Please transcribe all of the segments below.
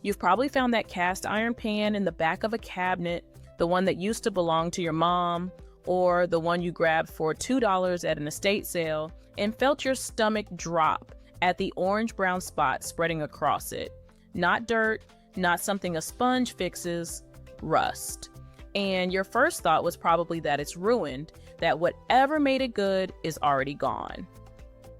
You've probably found that cast iron pan in the back of a cabinet, the one that used to belong to your mom, or the one you grabbed for $2 at an estate sale, and felt your stomach drop at the orange-brown spot spreading across it. Not dirt, not something a sponge fixes, rust. And your first thought was probably that it's ruined, that whatever made it good is already gone.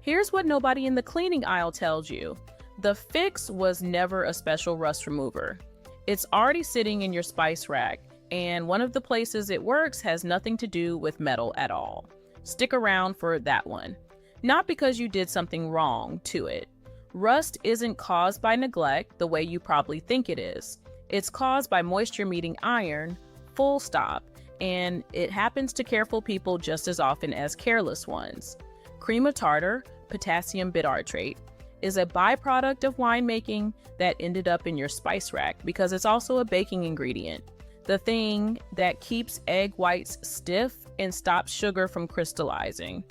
Here's what nobody in the cleaning aisle tells you. The fix was never a special rust remover. It's already sitting in your spice rack, and one of the places it works has nothing to do with metal at all. Stick around for that one. Not because you did something wrong to it. Rust isn't caused by neglect the way you probably think it is. It's caused by moisture-meeting iron, full stop, and it happens to careful people just as often as careless ones. Cream of tartar, potassium bitartrate, is a byproduct of winemaking that ended up in your spice rack because it's also a baking ingredient, the thing that keeps egg whites stiff and stops sugar from crystallizing.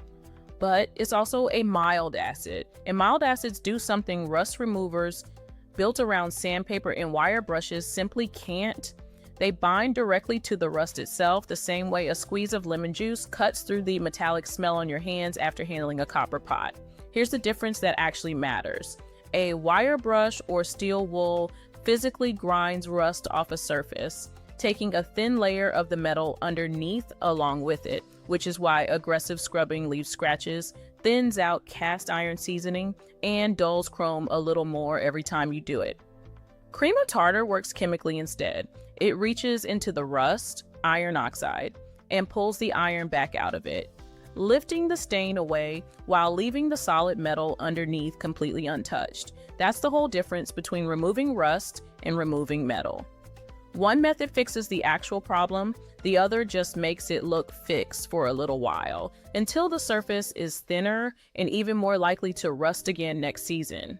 But it's also a mild acid, and mild acids do something rust removers built around sandpaper and wire brushes simply can't. They bind directly to the rust itself, the same way a squeeze of lemon juice cuts through the metallic smell on your hands after handling a copper pot. Here's the difference that actually matters. A wire brush or steel wool physically grinds rust off a surface, taking a thin layer of the metal underneath along with it, which is why aggressive scrubbing leaves scratches, thins out cast iron seasoning, and dulls chrome a little more every time you do it. Cream of tartar works chemically instead. It reaches into the rust, iron oxide, and pulls the iron back out of it, lifting the stain away while leaving the solid metal underneath completely untouched. That's the whole difference between removing rust and removing metal. One method fixes the actual problem, the other just makes it look fixed for a little while, until the surface is thinner and even more likely to rust again next season.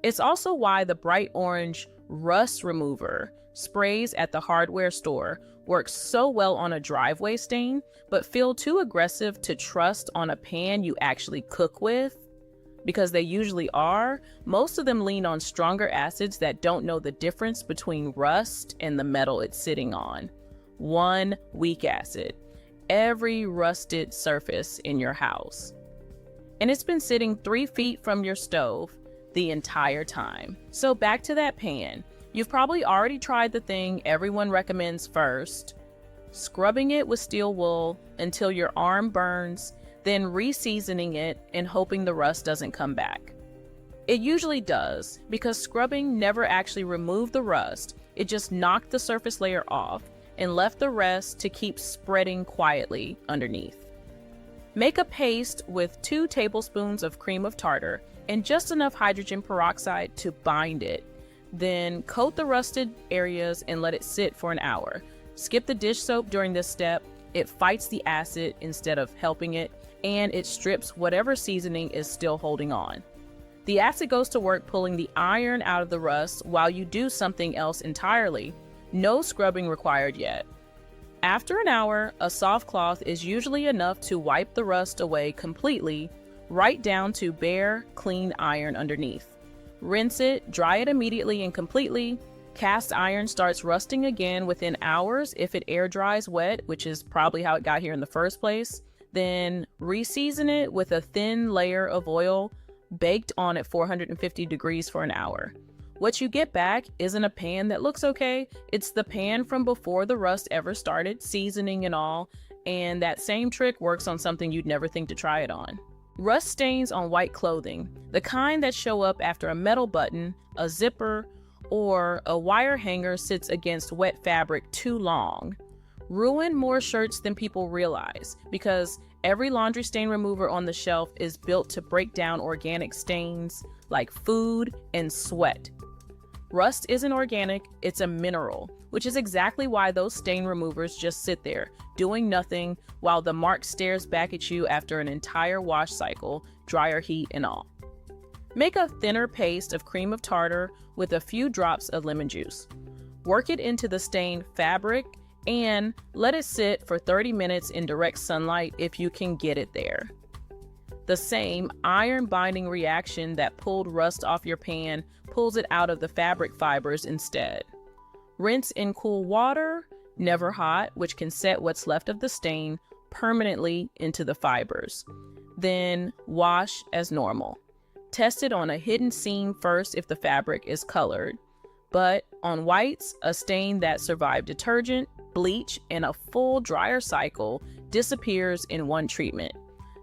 It's also why the bright orange rust remover sprays at the hardware store work so well on a driveway stain, but feel too aggressive to trust on a pan you actually cook with. Because they usually are, most of them lean on stronger acids that don't know the difference between rust and the metal it's sitting on. One weak acid, every rusted surface in your house. And it's been sitting 3 feet from your stove the entire time. So back to that pan. You've probably already tried the thing everyone recommends first, scrubbing it with steel wool until your arm burns, then re-seasoning it and hoping the rust doesn't come back. It usually does, because scrubbing never actually removed the rust, it just knocked the surface layer off and left the rest to keep spreading quietly underneath. Make a paste with 2 tablespoons of cream of tartar and just enough hydrogen peroxide to bind it. Then coat the rusted areas and let it sit for an hour. Skip the dish soap during this step. It fights the acid instead of helping it, and it strips whatever seasoning is still holding on. The acid goes to work pulling the iron out of the rust while you do something else entirely. No scrubbing required yet. After an hour, a soft cloth is usually enough to wipe the rust away completely, right down to bare, clean iron underneath. Rinse it, dry it immediately and completely. Cast iron starts rusting again within hours if it air dries wet, which is probably how it got here in the first place. Then re-season it with a thin layer of oil baked on at 450 degrees for an hour. What you get back isn't a pan that looks okay, it's the pan from before the rust ever started, seasoning and all, and that same trick works on something you'd never think to try it on. Rust stains on white clothing, the kind that show up after a metal button, a zipper, or a wire hanger sits against wet fabric too long, ruin more shirts than people realize, because every laundry stain remover on the shelf is built to break down organic stains like food and sweat. Rust isn't organic, it's a mineral, which is exactly why those stain removers just sit there, doing nothing while the mark stares back at you after an entire wash cycle, dryer heat and all. Make a thinner paste of cream of tartar with a few drops of lemon juice. Work it into the stained fabric and let it sit for 30 minutes in direct sunlight if you can get it there. The same iron binding reaction that pulled rust off your pan pulls it out of the fabric fibers instead. Rinse in cool water, never hot, which can set what's left of the stain permanently into the fibers. Then wash as normal. Test it on a hidden seam first if the fabric is colored. But on whites, a stain that survived detergent, bleach, and a full dryer cycle disappears in one treatment.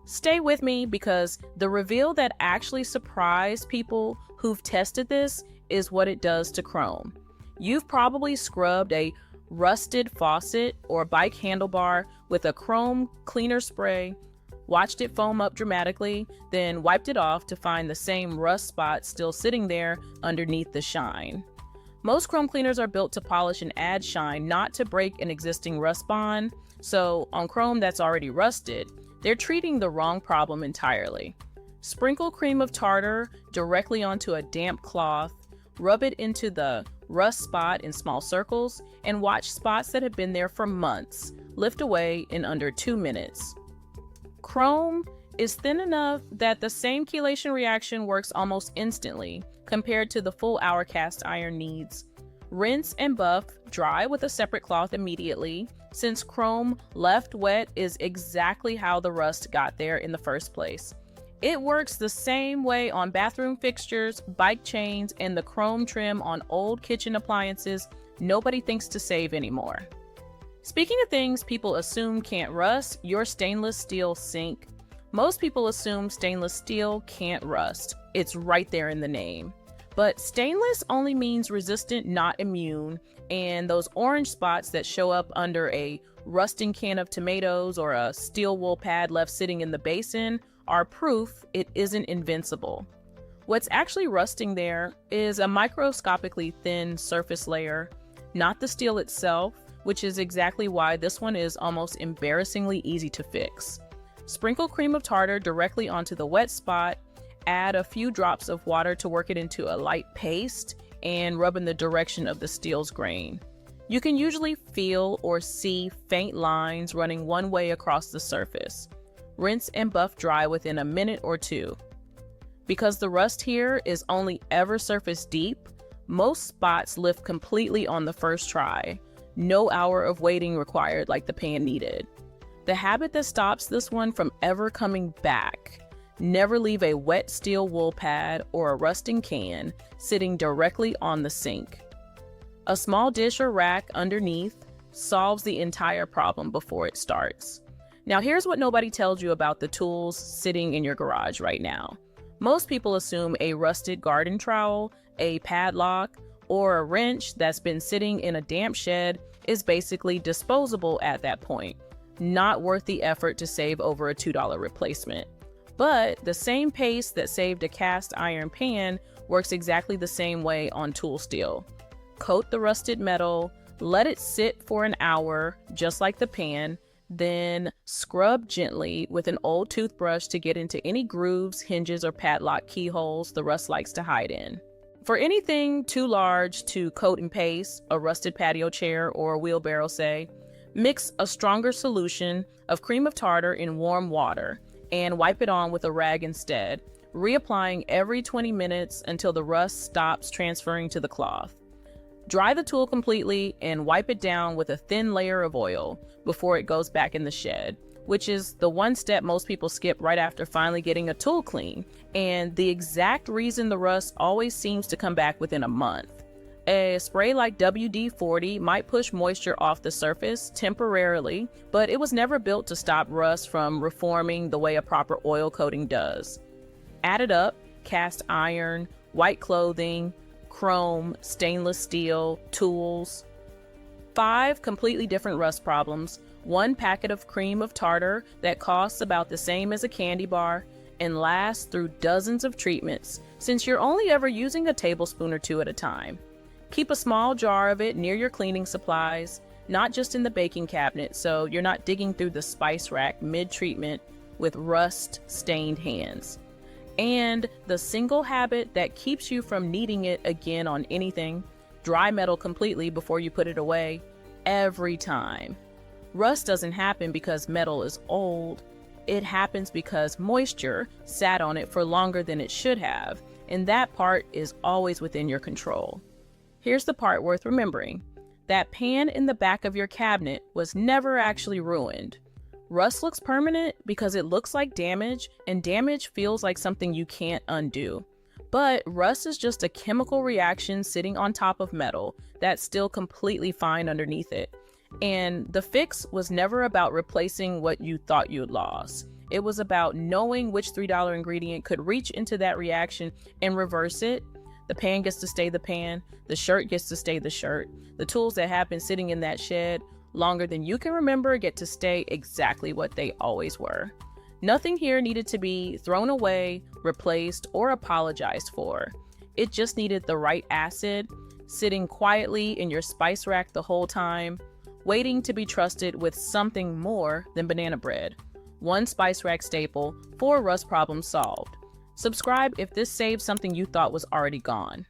Stay with me because the reveal that actually surprised people who've tested this is what it does to chrome. You've probably scrubbed a rusted faucet or bike handlebar with a chrome cleaner spray, watched it foam up dramatically, then wiped it off to find the same rust spot still sitting there underneath the shine. Most chrome cleaners are built to polish and add shine, not to break an existing rust bond. So on chrome that's already rusted, they're treating the wrong problem entirely. Sprinkle cream of tartar directly onto a damp cloth, rub it into the rust spot in small circles, and watch spots that have been there for months lift away in under 2 minutes. Chrome is thin enough that the same chelation reaction works almost instantly compared to the full hour cast iron needs. Rinse and buff dry with a separate cloth immediately, since chrome left wet is exactly how the rust got there in the first place. It works the same way on bathroom fixtures, bike chains, and the chrome trim on old kitchen appliances nobody thinks to save anymore. Speaking of things people assume can't rust, your stainless steel sink. Most people assume stainless steel can't rust. It's right there in the name. But stainless only means resistant, not immune, and those orange spots that show up under a rusting can of tomatoes or a steel wool pad left sitting in the basin are proof it isn't invincible. What's actually rusting there is a microscopically thin surface layer, not the steel itself, which is exactly why this one is almost embarrassingly easy to fix. Sprinkle cream of tartar directly onto the wet spot, add a few drops of water to work it into a light paste, and rub in the direction of the steel's grain. You can usually feel or see faint lines running one way across the surface. Rinse and buff dry within a minute or two. Because the rust here is only ever surface deep, most spots lift completely on the first try. No hour of waiting required like the pan needed. The habit that stops this one from ever coming back: never leave a wet steel wool pad or a rusting can sitting directly on the sink. A small dish or rack underneath solves the entire problem before it starts. Now here's what nobody tells you about the tools sitting in your garage right now. Most people assume a rusted garden trowel, a padlock, or a wrench that's been sitting in a damp shed is basically disposable at that point. Not worth the effort to save over a $2 replacement. But the same paste that saved a cast iron pan works exactly the same way on tool steel. Coat the rusted metal, let it sit for an hour, just like the pan, then scrub gently with an old toothbrush to get into any grooves, hinges, or padlock keyholes the rust likes to hide in. For anything too large to coat and paste, a rusted patio chair or a wheelbarrow say, mix a stronger solution of cream of tartar in warm water and wipe it on with a rag instead, reapplying every 20 minutes until the rust stops transferring to the cloth. Dry the tool completely and wipe it down with a thin layer of oil before it goes back in the shed, which is the one step most people skip right after finally getting a tool clean, and the exact reason the rust always seems to come back within a month. A spray like WD-40 might push moisture off the surface temporarily, but it was never built to stop rust from reforming the way a proper oil coating does. Add it up: cast iron, white clothing, chrome, stainless steel, tools. 5 completely different rust problems, 1 packet of cream of tartar that costs about the same as a candy bar and lasts through dozens of treatments, since you're only ever using a tablespoon or 2 at a time. Keep a small jar of it near your cleaning supplies, not just in the baking cabinet, so you're not digging through the spice rack mid-treatment with rust-stained hands. And the single habit that keeps you from needing it again on anything: dry metal completely before you put it away, every time. Rust doesn't happen because metal is old. It happens because moisture sat on it for longer than it should have, and that part is always within your control. Here's the part worth remembering. That pan in the back of your cabinet was never actually ruined. Rust looks permanent because it looks like damage, and damage feels like something you can't undo. But rust is just a chemical reaction sitting on top of metal that's still completely fine underneath it. And the fix was never about replacing what you thought you'd lost. It was about knowing which $3 ingredient could reach into that reaction and reverse it. The pan gets to stay the pan, the shirt gets to stay the shirt. The tools that have been sitting in that shed longer than you can remember get to stay exactly what they always were. Nothing here needed to be thrown away, replaced, or apologized for. It just needed the right acid, sitting quietly in your spice rack the whole time, waiting to be trusted with something more than banana bread. One spice rack staple, 4 rust problems solved. Subscribe if this saves something you thought was already gone.